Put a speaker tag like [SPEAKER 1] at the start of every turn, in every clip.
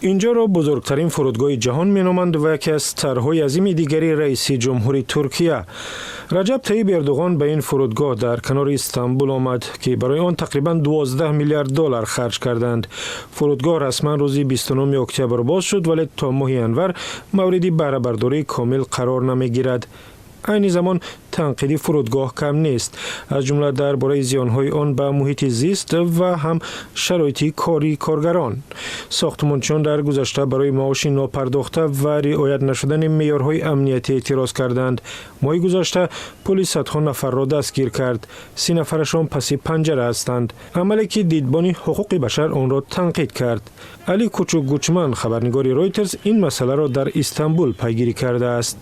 [SPEAKER 1] اینجا را بزرگترین فرودگاه جهان مینامند و یکی از طرح‌های عظیم دیگری رئیس جمهوری ترکیه رجب طیب اردوغان به این فرودگاه در کنار استانبول آمد که برای آن تقریباً 12 میلیارد دلار خرج کردند. فرودگاه رسما روز 29 اکتبر باز شد ولی تا ماه انور موردی بهره برداری کامل قرار نمیگیرد. این زمان تنقیدی فرودگاه کم نیست، از جمله درباره زیانهای آن به محیط زیست و هم شرایط کاری کارگران. ساختمانچیان در گذشته برای معاش ناپرداخته و رعایت نشدن معیارهای امنیتی اعتراض کردند. ماه گذشته پلیس صدها نفر را دستگیر کرد، 30 نفرشان پس پنجره هستند، عملی که دیدبان حقوق بشر آن را تنقید کرد. علی کوچوک گوچمن خبرنگار رویترز این مسئله را در استانبول پیگیری کرده است.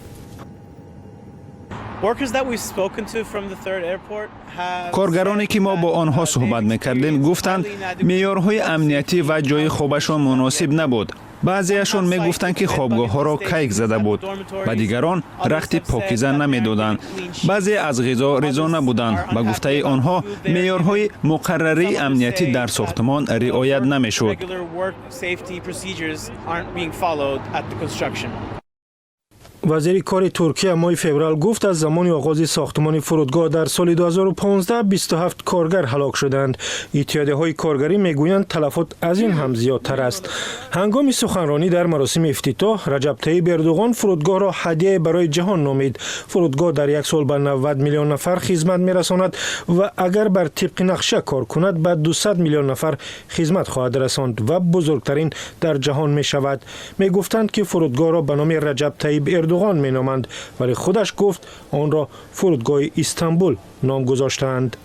[SPEAKER 2] کارگرانی که ما با آنها صحبت می‌کردیم گفتند معیارهای امنیتی و جای خوابشان مناسب نبود. بعضیشان میگفتند که خوابگاه‌ها را کیک زده بود. و دیگران رخت پاکیزه نمی‌دادند. بعضی از غذا رضا نبودند. به گفته آنها معیارهای مقرری امنیتی در ساختمان رعایت نمی‌شد.
[SPEAKER 1] وزیر کار ترکیه ماه فوریه گفت از زمان آغاز ساختمان فرودگاه در سال 2015 27 کارگر هلاک شدند. اتحادیه‌های کارگری میگویند تلفات از این هم زیادتر است. هنگام سخنرانی در مراسم افتتاح رجب طیب اردوغان فرودگاه را هدیه برای جهان نامید. فرودگاه در یک سال به 90 میلیون نفر خدمت میرساند و اگر بر طبق نقشه کار کند به 200 میلیون نفر خدمت خواهد رساند و بزرگترین در جهان می شود. می گفتند که فرودگاه را به نام رجب طیب اردوغان می نامند ولی خودش گفت آن را فرودگاه استانبول نام گذاشتند.